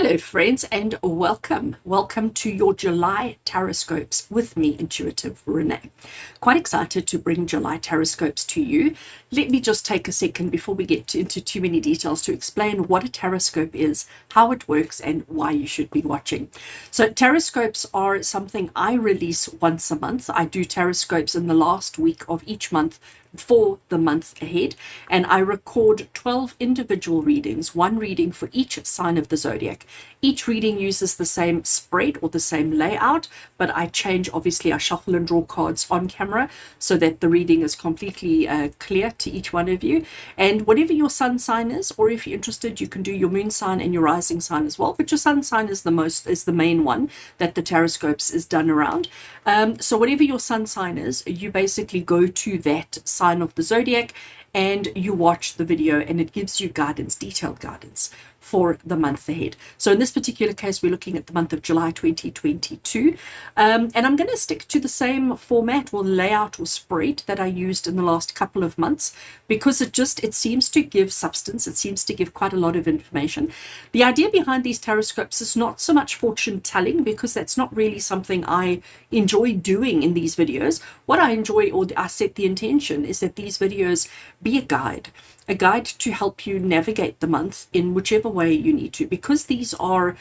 Hello, friends, and welcome. Welcome to your July Taroscopes with me, Intuitive Rene. Quite excited to bring July Taroscopes to you. Let me just take a second before we get into too many details to explain what a Taroscope is, how it works, and why you should be watching. So Taroscopes are something I release once a month. I do Taroscopes in the last week of each month for the month ahead, and I record 12 individual readings, one reading for each sign of the zodiac. Each reading uses the same spread or the same layout, but I change, obviously I shuffle and draw cards on camera so that the reading is completely clear to each one of you. And whatever your sun sign is, or if you're interested, you can do your moon sign and your rising sign as well, but your sun sign is the main one that the Taroscopes is done around. So whatever your sun sign is, you basically go to that sign of the zodiac and you watch the video, and it gives you guidance, detailed guidance for the month ahead. So in this particular case, we're looking at the month of July 2022, and I'm going to stick to the same format or layout or spread that I used in the last couple of months, because it seems to give substance. It seems to give quite a lot of information. The idea behind these Taroscopes is not so much fortune telling, because that's not really something I enjoy doing in these videos. What I enjoy, or I set the intention, is that these videos be a guide to help you navigate the month in whichever way you need to, because these are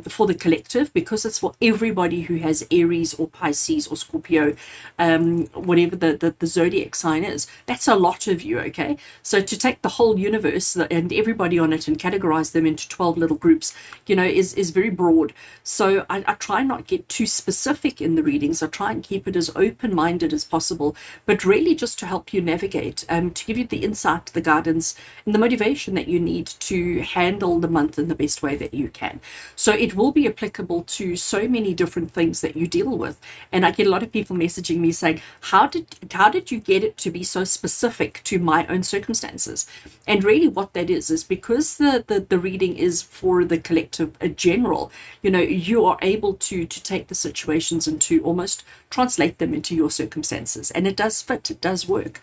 for the collective, because it's for everybody who has Aries or Pisces or Scorpio, whatever the zodiac sign is. That's a lot of you, okay? So to take the whole universe and everybody on it and categorize them into 12 little groups, is very broad. So I try not get too specific in the readings. I try and keep it as open-minded as possible, but really just to help you navigate, to give you the insight, the guidance, and the motivation that you need to handle the month in the best way that you can. So it will be applicable to so many different things that you deal with. And I get a lot of people messaging me saying, how did you get it to be so specific to my own circumstances? And really what that is because the reading is for the collective, a general, you are able to take the situations and to almost translate them into your circumstances. And it does fit, it does work.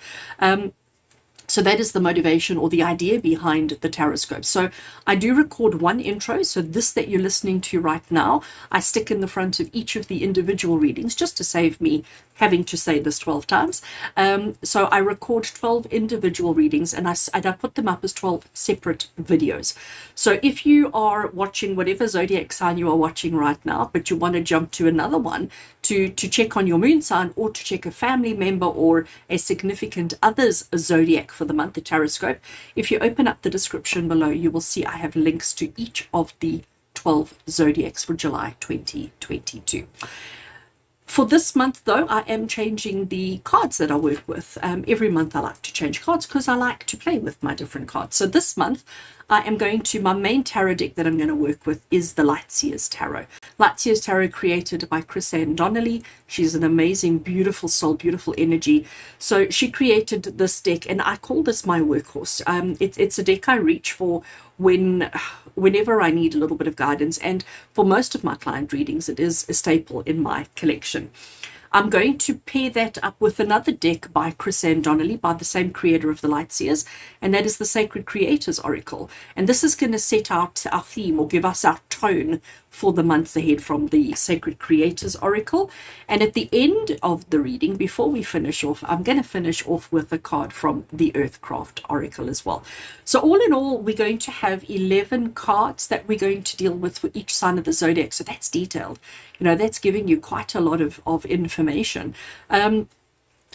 So that is the motivation or the idea behind the Taroscope. So I do record one intro. So this that you're listening to right now, I stick in the front of each of the individual readings just to save me having to say this 12 times. So I record 12 individual readings, and I put them up as 12 separate videos. So if you are watching whatever zodiac sign you are watching right now, but you want to jump to another one to check on your moon sign, or to check a family member or a significant other's zodiac for the month, the Taroscope, if you open up the description below, you will see I have links to each of the 12 zodiacs for July 2022. For this month, though, I am changing the cards that I work with. Every month I like to change cards because I like to play with my different cards. So this month I am my main tarot deck that I'm going to work with is the Lightseers Tarot. Lightseers Tarot, created by Rene Donnelly. She's an amazing, beautiful soul, beautiful energy. So she created this deck, and I call this my workhorse. It's a deck I reach for whenever I need a little bit of guidance, and for most of my client readings it is a staple in my collection. I'm going to pair that up with another deck by Rene Donnelly, by the same creator of the Lightseers, and that is the Sacred Creators Oracle. And this is going to set out our theme, or give us our tone for the month ahead from the Sacred Creators Oracle. And at the end of the reading, before we finish off, I'm going to finish off with a card from the Earthcraft Oracle as well. So all in all, we're going to have 11 cards that we're going to deal with for each sign of the zodiac. So that's detailed. That's giving you quite a lot of information.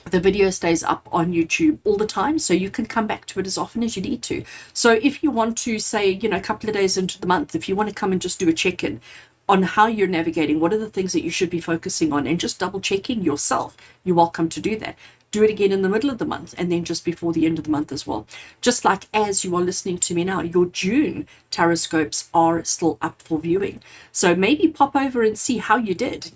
The video stays up on YouTube all the time, so you can come back to it as often as you need to. So if you want to say, a couple of days into the month, if you want to come and just do a check-in on how you're navigating, what are the things that you should be focusing on, and just double checking yourself, you're welcome to do that. Do it again in the middle of the month, and then just before the end of the month as well. Just like as you are listening to me now, your June Taroscopes are still up for viewing. So maybe pop over and see how you did.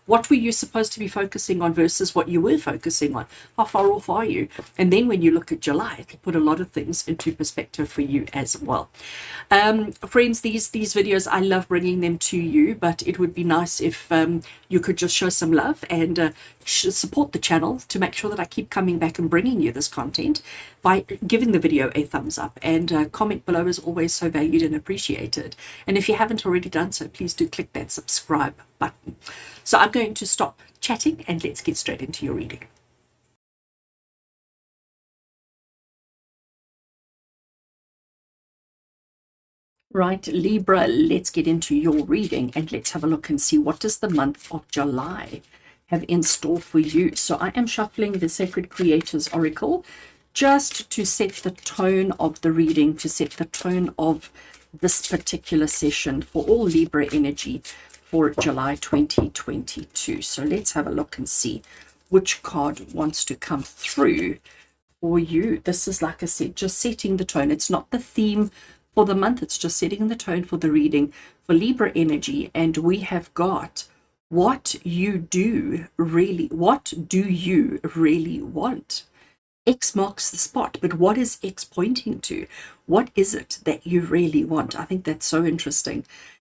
What were you supposed to be focusing on versus what you were focusing on? How far off are you? And then when you look at July, it'll put a lot of things into perspective for you as well. Friends, these videos, I love bringing them to you, but it would be nice if you could just show some love and support the channel to make sure that that I keep coming back and bringing you this content by giving the video a thumbs up, and comment below is always so valued and appreciated. And if you haven't already done so, please do click that subscribe button. So I'm going to stop chatting and let's get straight into your reading. Right, Libra, let's get into your reading and let's have a look and see what does the month of July have in store for you. So I am shuffling the Sacred Creators Oracle just to set the tone of the reading, to set the tone of this particular session for all Libra energy for July 2022. So let's have a look and see which card wants to come through for you. This is, like I said, just setting the tone. It's not the theme for the month, it's just setting the tone for the reading for Libra energy. And we have got what do you really want? X marks the spot, but what is X pointing to? What is it that you really want? I think that's so interesting.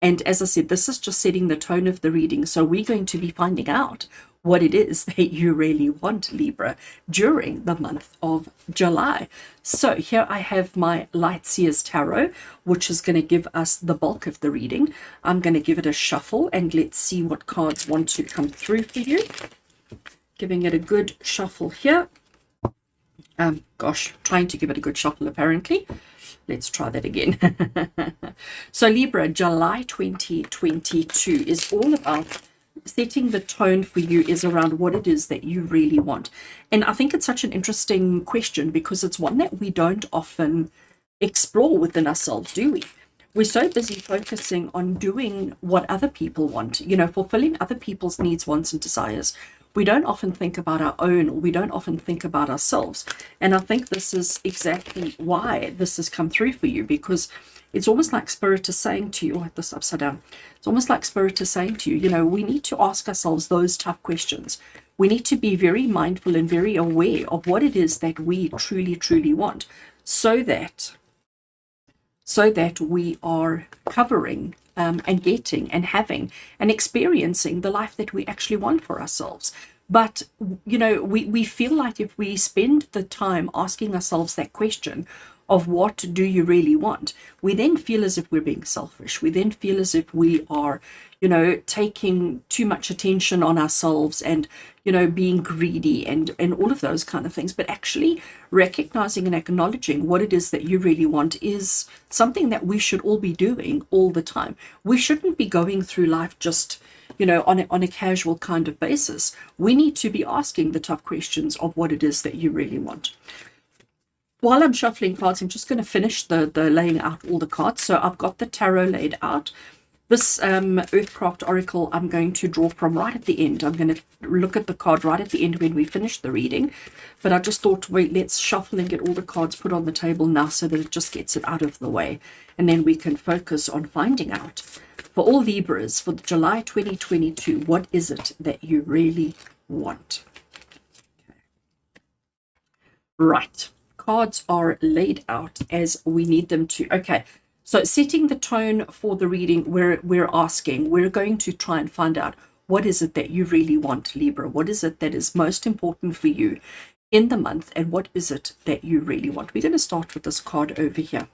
And as I said, this is just setting the tone of the reading. So we're going to be finding out what it is that you really want, Libra, during the month of July. So here I have my Light Seers Tarot, which is going to give us the bulk of the reading. I'm going to give it a shuffle and let's see what cards want to come through for you. Giving it a good shuffle here. Trying to give it a good shuffle apparently. Let's try that again. So Libra, July 2022 is all about setting the tone for you, is around what it is that you really want. And I think it's such an interesting question because it's one that we don't often explore within ourselves, do we? We're so busy focusing on doing what other people want, fulfilling other people's needs, wants, and desires. We don't often think about our own, or we don't often think about ourselves. And I think this is exactly why this has come through for you, because it's almost like Spirit is saying to you, this upside down. It's almost like Spirit is saying to you, we need to ask ourselves those tough questions. We need to be very mindful and very aware of what it is that we truly, truly want, so that we are covering and getting and having and experiencing the life that we actually want for ourselves. But, we feel like if we spend the time asking ourselves that question of what do you really want, we then feel as if we're being selfish. We then feel as if we are, taking too much attention on ourselves and, being greedy and all of those kind of things. But actually recognizing and acknowledging what it is that you really want is something that we should all be doing all the time. We shouldn't be going through life just, on a casual kind of basis. We need to be asking the tough questions of what it is that you really want. While I'm shuffling cards, I'm just going to finish the laying out all the cards. So I've got the tarot laid out. This Earthcraft Oracle I'm going to draw from right at the end. I'm going to look at the card right at the end when we finish the reading. But I just thought, wait, let's shuffle and get all the cards put on the table now so that it just gets it out of the way. And then we can focus on finding out, for all Libras, for July 2022, what is it that you really want? Okay. Right. Cards are laid out as we need them to. Okay, so setting the tone for the reading, we're going to try and find out what is it that you really want, Libra. What is it that is most important for you in the month, and what is it that you really want? We're going to start with this card over here.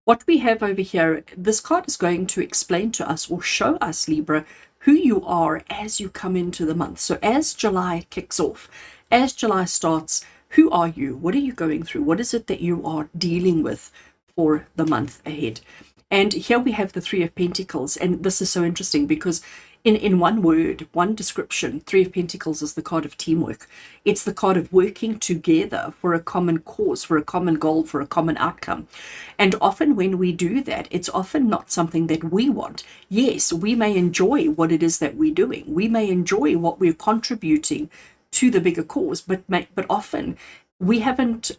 What we have over here, this card is going to explain to us or show us, Libra, who you are as you come into the month. So as July kicks off, as July starts, who are you? What are you going through? What is it that you are dealing with for the month ahead? And here we have the Three of Pentacles. And this is so interesting because in one word, one description, Three of Pentacles is the card of teamwork. It's the card of working together for a common cause, for a common goal, for a common outcome. And often when we do that, it's often not something that we want. Yes, we may enjoy what it is that we're doing. We may enjoy what we're contributing to the bigger cause, but often we haven't,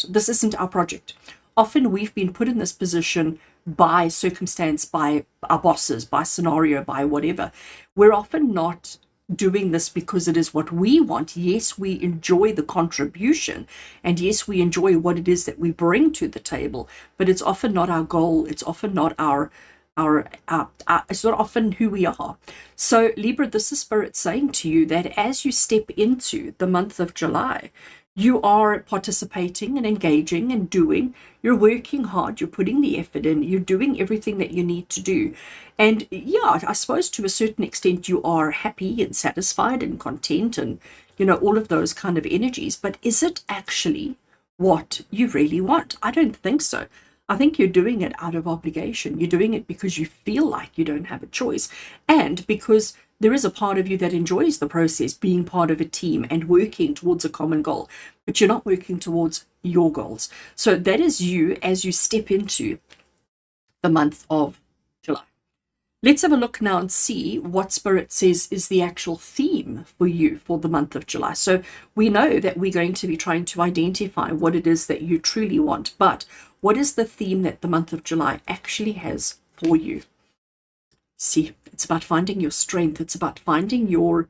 this isn't our project. Often we've been put in this position by circumstance, by our bosses, by scenario, by whatever. We're often not doing this because it is what we want. Yes, we enjoy the contribution, and yes, we enjoy what it is that we bring to the table, but it's often not our goal. It's often not our it's not often who we are. So Libra, this is Spirit saying to you that as you step into the month of July, you are participating and engaging and doing. You're working hard, you're putting the effort in, you're doing everything that you need to do. And yeah, I suppose to a certain extent you are happy and satisfied and content and, all of those kind of energies. But is it actually what you really want? I don't think so. I think you're doing it out of obligation. You're doing it because you feel like you don't have a choice, and because there is a part of you that enjoys the process, being part of a team and working towards a common goal, but you're not working towards your goals. So that is you as you step into the month of July. Let's have a look now and see what Spirit says is the actual theme for you for the month of July. So we know that we're going to be trying to identify what it is that you truly want, but what is the theme that the month of July actually has for you? See, it's about finding your strength. It's about finding your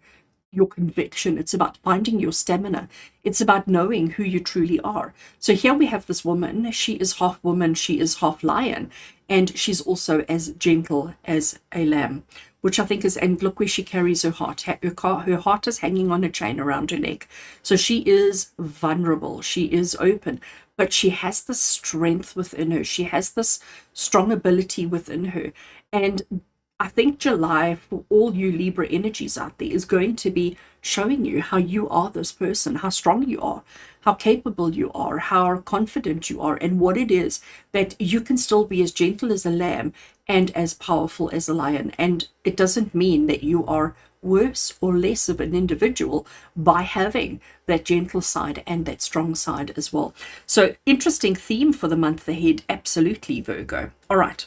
conviction. It's about finding your stamina. It's about knowing who you truly are. So here we have this woman. She is half woman, she is half lion, and she's also as gentle as a lamb, which I think is, and look where she carries her heart. Her heart is hanging on a chain around her neck. So she is vulnerable. She is open, but she has this strength within her. She has this strong ability within her. And I think July, for all you Libra energies out there, is going to be showing you how you are this person, how strong you are, how capable you are, how confident you are, and what it is that you can still be as gentle as a lamb and as powerful as a lion. And it doesn't mean that you are worse or less of an individual by having that gentle side and that strong side as well. So interesting theme for the month ahead. Absolutely, Virgo. All right.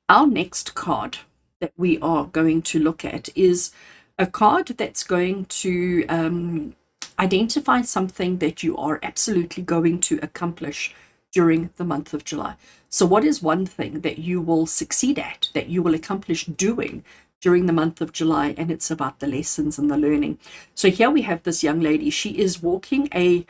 Our next card that we are going to look at is a card that's going to identify something that you are absolutely going to accomplish during the month of July. So what is one thing that you will succeed at, that you will accomplish doing during the month of July? And it's about the lessons and the learning. So here we have this young lady. She is walking a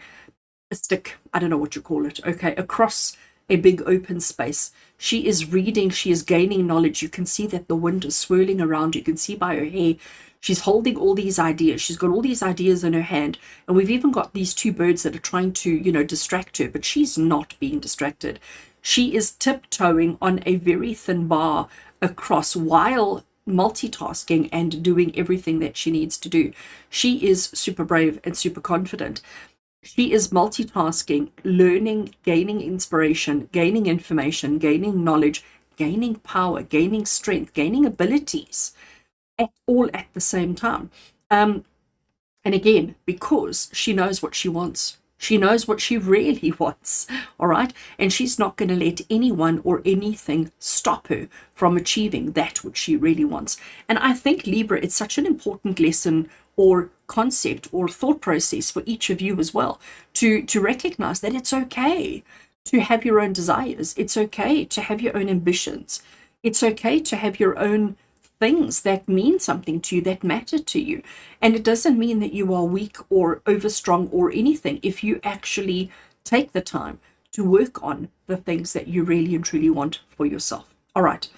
stick, I don't know what you call it, okay, across a big open space. She is reading, she is gaining knowledge. You can see that the wind is swirling around. You can see by her hair, she's holding all these ideas. She's got all these ideas in her hand. And we've even got these two birds that are trying to, distract her, but she's not being distracted. She is tiptoeing on a very thin bar across while multitasking and doing everything that she needs to do. She is super brave and super confident. She is multitasking, learning, gaining inspiration, gaining information, gaining knowledge, gaining power, gaining strength, gaining abilities, all at the same time. And again, because she knows what she wants. She knows what she really wants, all right? And she's not going to let anyone or anything stop her from achieving that which she really wants. And I think, Libra, it's such an important lesson or concept or thought process for each of you as well, to recognize that it's okay to have your own desires. It's okay to have your own ambitions. It's okay to have your own things that mean something to you, that matter to you. And it doesn't mean that you are weak or overstrong or anything if you actually take the time to work on the things that you really and truly want for yourself. All right.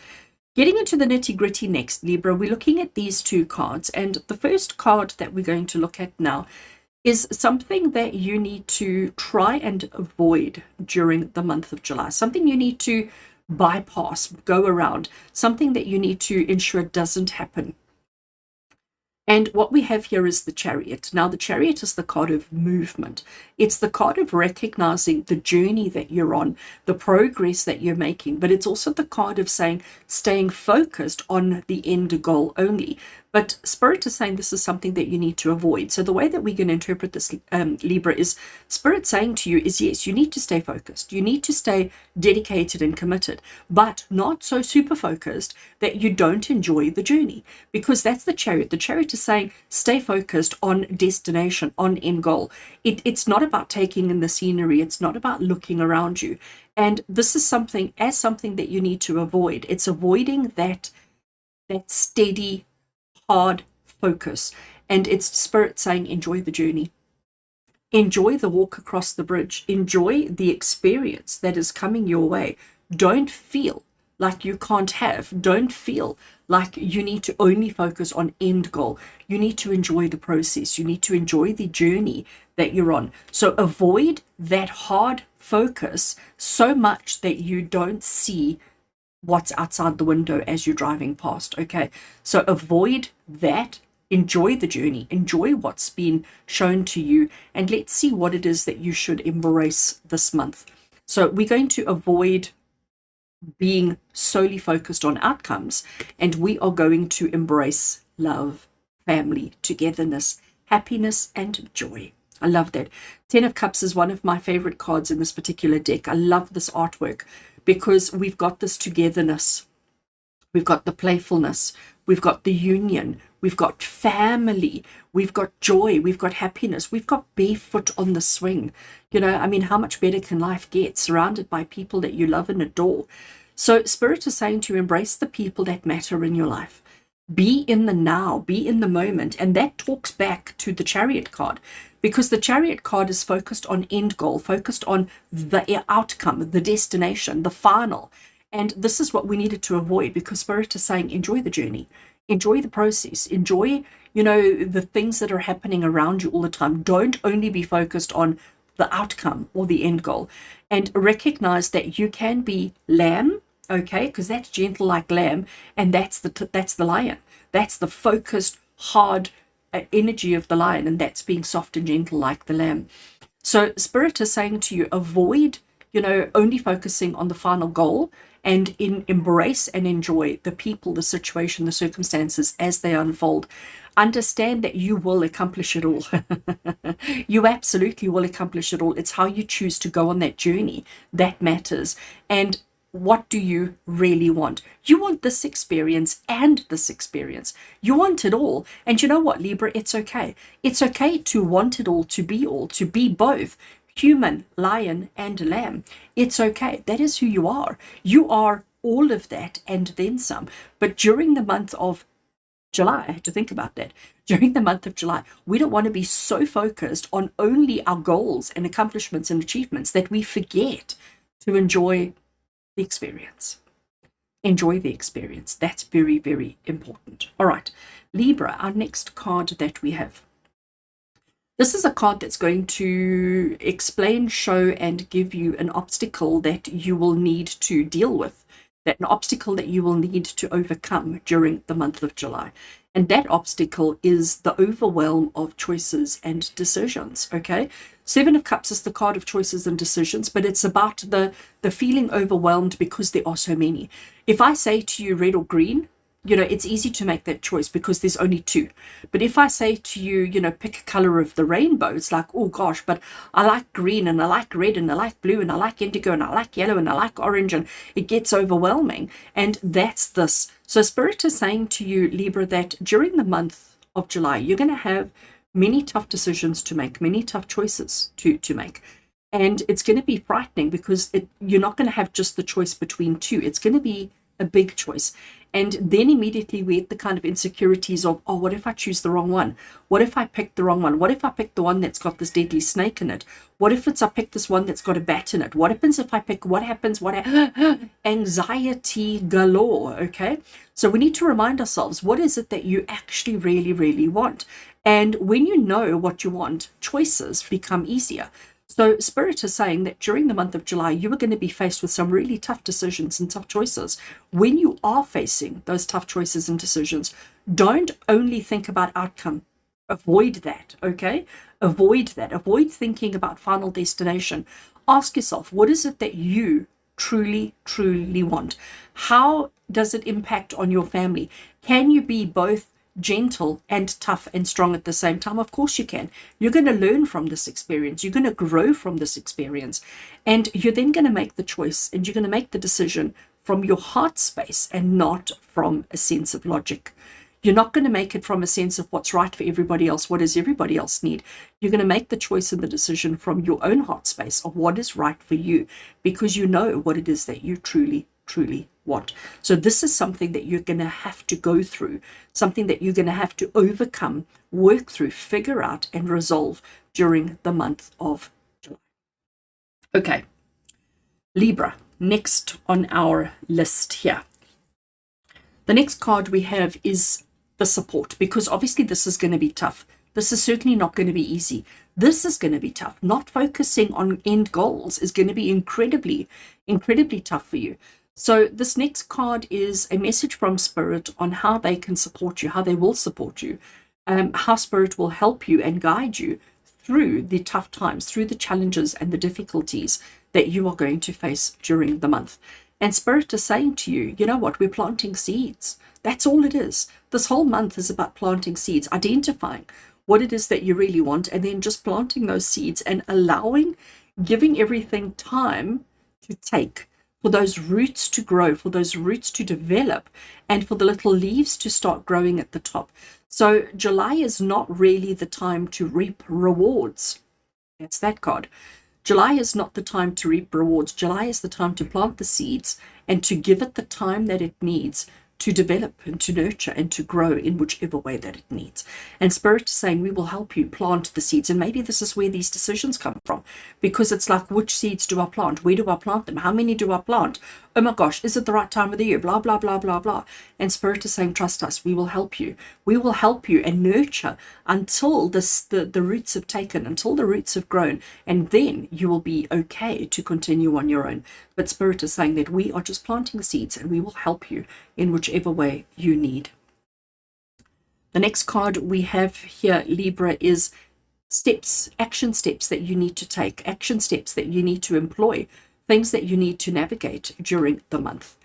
Getting into the nitty-gritty next, Libra, we're looking at these two cards. And the first card that we're going to look at now is something that you need to try and avoid during the month of July. Something you need to bypass, go around, something that you need to ensure doesn't happen. And what we have here is the Chariot. Now, the Chariot is the card of movement. It's the card of recognizing the journey that you're on, the progress that you're making, but it's also the card of saying, staying focused on the end goal only. But Spirit is saying this is something that you need to avoid. So the way that we're going to interpret this, Libra, is Spirit saying to you is, yes, you need to stay focused. You need to stay dedicated and committed, but not so super focused that you don't enjoy the journey, because that's the Chariot. The Chariot is saying, stay focused on destination, on end goal. It's not about taking in the scenery. It's not about looking around you. And this is something that you need to avoid. It's avoiding that steady, hard focus. And it's Spirit saying, enjoy the journey. Enjoy the walk across the bridge. Enjoy the experience that is coming your way. Don't feel like you can't have. Don't feel like you need to only focus on end goal. You need to enjoy the process. You need to enjoy the journey that you're on. So avoid that hard focus so much that you don't see what's outside the window as you're driving past. Okay, so avoid that. Enjoy the journey, enjoy what's been shown to you, and let's see what it is that you should embrace this month. So we're going to avoid being solely focused on outcomes, and we are going to embrace love, family, togetherness, happiness, and joy. I love that. 10 of Cups is one of my favorite cards in this particular deck. I love this artwork because we've got this togetherness, we've got the playfulness, we've got the union, we've got family, we've got joy, we've got happiness, we've got barefoot on the swing. You know, I mean, how much better can life get surrounded by people that you love and adore? So Spirit is saying to embrace the people that matter in your life. Be in the now, be in the moment. And that talks back to the Chariot card, because the Chariot card is focused on end goal, focused on the outcome, the destination, the final. And this is what we needed to avoid, because Spirit is saying, enjoy the journey, enjoy the process, enjoy, you know, the things that are happening around you all the time. Don't only be focused on the outcome or the end goal, and recognize that you can be lamb, okay, because that's gentle like lamb, and that's the lion. That's the focused, hard energy of the lion, and that's being soft and gentle like the lamb. So Spirit is saying to you, avoid, you know, only focusing on the final goal, and embrace and enjoy the people, the situation, the circumstances as they unfold. Understand that you will accomplish it all. You absolutely will accomplish it all. It's how you choose to go on that journey that matters. And what do you really want? You want this experience and this experience. You want it all. And you know what, Libra? It's okay. It's okay to want it all, to be both. Human, lion, and lamb. It's okay. That is who you are. You are all of that and then some. But during the month of July, I had to think about that. During the month of July, we don't want to be so focused on only our goals and accomplishments and achievements that we forget to enjoy the experience. Enjoy the experience. That's very, very important. All right, Libra, our next card that we have. This is a card that's going to explain, show, and give you an obstacle that you will need to deal with, that an obstacle that you will need to overcome during the month of July. And that obstacle is the overwhelm of choices and decisions, okay? 7 of Cups is the card of choices and decisions, but it's about the feeling overwhelmed because there are so many. If I say to you red or green, you know, it's easy to make that choice because there's only 2. But if I say to you, you know, pick a color of the rainbow, it's like, oh gosh, but I like green and I like red and I like blue and I like indigo and I like yellow and I like orange, and it gets overwhelming. And that's this. So Spirit is saying to you, Libra, that during the month of July, you're going to have many tough decisions to make, many tough choices to make. And it's going to be frightening because you're not going to have just the choice between 2. It's going to be a big choice. And then immediately we get the kind of insecurities of, oh, what if I choose the wrong one? What if I pick the wrong one? What if I pick the one that's got this deadly snake in it? What if I pick this one that's got a bat in it? What happens if I pick, what happens, anxiety galore, okay? So we need to remind ourselves, what is it that you actually really, really want? And when you know what you want, choices become easier. So Spirit is saying that during the month of July, you are going to be faced with some really tough decisions and tough choices. When you are facing those tough choices and decisions, don't only think about outcome. Avoid that, okay? Avoid that. Avoid thinking about final destination. Ask yourself, what is it that you truly, truly want? How does it impact on your family? Can you be both gentle and tough and strong at the same time? Of course you can. You're going to learn from this experience. You're going to grow from this experience. And you're then going to make the choice and you're going to make the decision from your heart space and not from a sense of logic. You're not going to make it from a sense of what's right for everybody else. What does everybody else need? You're going to make the choice and the decision from your own heart space of what is right for you, because you know what it is that you truly, truly want. So this is something that you're going to have to go through, something that you're going to have to overcome, work through, figure out, and resolve during the month of July. Okay, Libra. next on our list here. The next card we have is the support, because obviously this is going to be tough. This is certainly not going to be easy. This is going to be tough. Not focusing on end goals is going to be incredibly, incredibly tough for you. So this next card is a message from Spirit on how they can support you, how they will support you, how Spirit will help you and guide you through the tough times, through the challenges and the difficulties that you are going to face during the month. And Spirit is saying to you, you know what, we're planting seeds. That's all it is. This whole month is about planting seeds, identifying what it is that you really want, and then just planting those seeds and giving everything time to take, for those roots to grow, for those roots to develop, and for the little leaves to start growing at the top. So July is not really the time to reap rewards. That's that card. July is not the time to reap rewards. July is the time to plant the seeds and to give it the time that it needs to develop and to nurture and to grow in whichever way that it needs. And Spirit is saying, we will help you plant the seeds. And maybe this is where these decisions come from, because it's like, which seeds do I plant? Where do I plant them? How many do I plant? Oh my gosh, is it the right time of the year? Blah, blah, blah, blah, blah. And Spirit is saying, trust us, we will help you. We will help you and nurture until the roots have taken, until the roots have grown, and then you will be okay to continue on your own. But Spirit is saying that we are just planting seeds and we will help you in whichever way you need. The next card we have here, Libra, is steps, action steps that you need to take, action steps that you need to employ, things that you need to navigate during the month.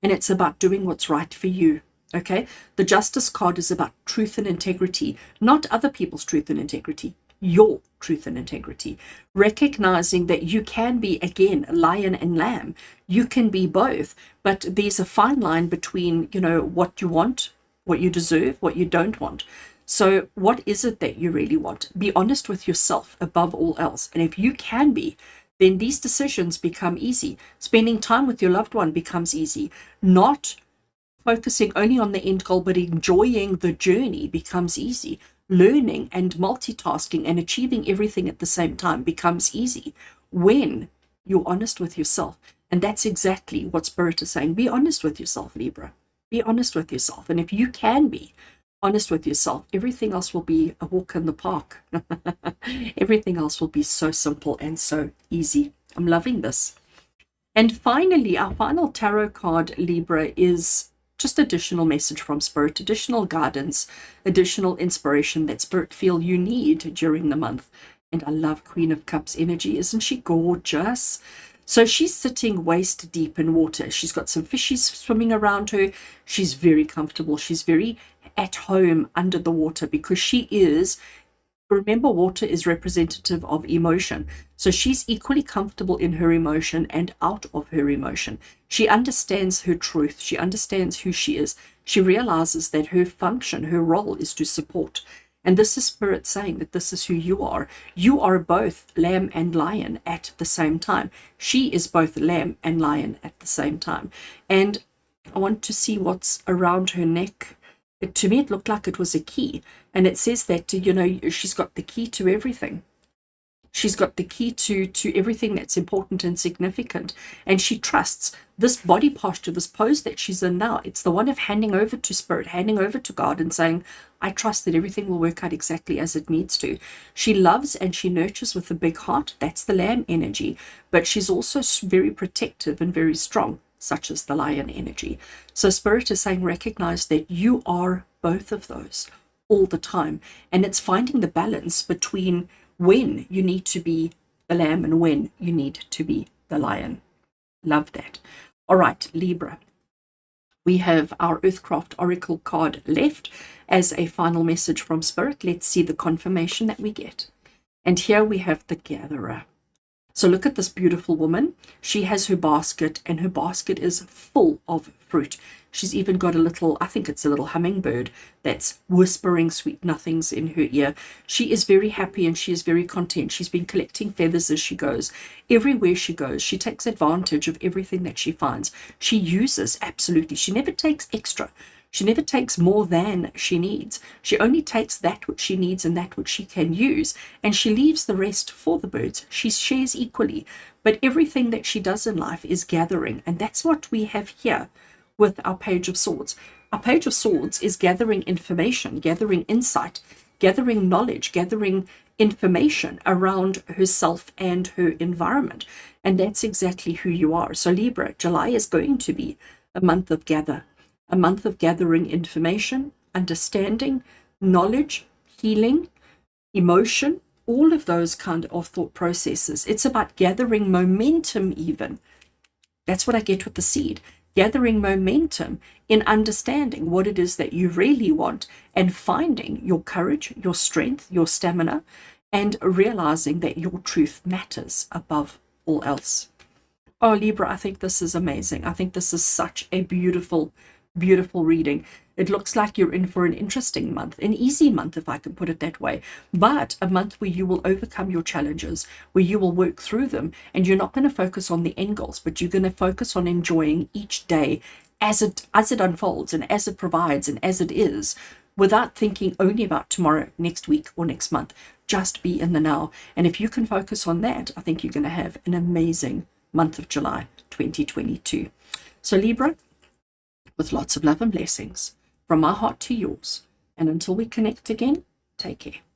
And it's about doing what's right for you. Okay, the Justice card is about truth and integrity, not other people's truth and integrity, your truth and integrity. Recognizing that you can be, again, lion and lamb. You can be both, but there's a fine line between, you know, what you want, what you deserve, what you don't want. So what is it that you really want? Be honest with yourself above all else. And if you can be, then these decisions become easy. Spending time with your loved one becomes easy. Not focusing only on the end goal, but enjoying the journey becomes easy. Learning and multitasking and achieving everything at the same time becomes easy when you're honest with yourself. And that's exactly what Spirit is saying. Be honest with yourself, Libra. Be honest with yourself. And if you can be honest with yourself, everything else will be a walk in the park. Everything else will be so simple and so easy. I'm loving this. And finally, our final tarot card, Libra, is just additional message from Spirit, additional guidance, additional inspiration that Spirit feel you need during the month. And I love Queen of Cups energy. Isn't she gorgeous? So she's sitting waist deep in water. She's got some fishies swimming around her. She's very comfortable. She's very at home under the water because she is, remember, water is representative of emotion. So she's equally comfortable in her emotion and out of her emotion. She understands her truth. She understands who she is. She realizes that her function, her role is to support. And this is Spirit saying that this is who you are. You are both lamb and lion at the same time. She is both lamb and lion at the same time. And I want to see what's around her neck. To me, it looked like it was a key. And it says that, you know, she's got the key to everything. She's got the key to everything that's important and significant. And she trusts this body posture, this pose that she's in now. It's the one of handing over to Spirit, handing over to God and saying, I trust that everything will work out exactly as it needs to. She loves and she nurtures with a big heart. That's the lamb energy. But she's also very protective and very strong, such as the lion energy. So Spirit is saying, recognize that you are both of those all the time. And it's finding the balance between when you need to be the lamb and when you need to be the lion. Love that. All right, Libra. We have our Earthcraft Oracle card left as a final message from Spirit. Let's see the confirmation that we get. And here we have the Gatherer. So look at this beautiful woman. She has her basket, and her basket is full of fruit. She's even got a little, I think it's a little hummingbird that's whispering sweet nothings in her ear. She is very happy and she is very content. She's been collecting feathers as she goes. Everywhere she goes, she takes advantage of everything that she finds. She uses, absolutely. She never takes extra. She never takes more than she needs. She only takes that which she needs and that which she can use, and she leaves the rest for the birds. She shares equally, but everything that she does in life is gathering, and that's what we have here with our Page of Swords. Our Page of Swords is gathering information, gathering insight, gathering knowledge, gathering information around herself and her environment. And that's exactly who you are. So Libra, July is going to be a month of a month of gathering information, understanding, knowledge, healing, emotion, all of those kind of thought processes. It's about gathering momentum even. That's what I get with the seed. Gathering momentum in understanding what it is that you really want and finding your courage, your strength, your stamina, and realizing that your truth matters above all else. Oh, Libra, I think this is amazing. I think this is such a beautiful, beautiful reading. It looks like you're in for an interesting month, an easy month, if I can put it that way, but a month where you will overcome your challenges, where you will work through them, and you're not going to focus on the end goals, but you're going to focus on enjoying each day as it unfolds and as it provides and as it is, without thinking only about tomorrow, next week, or next month. Just be in the now. And if you can focus on that, I think you're going to have an amazing month of July 2022. So Libra, with lots of love and blessings from my heart to yours. And until we connect again, take care.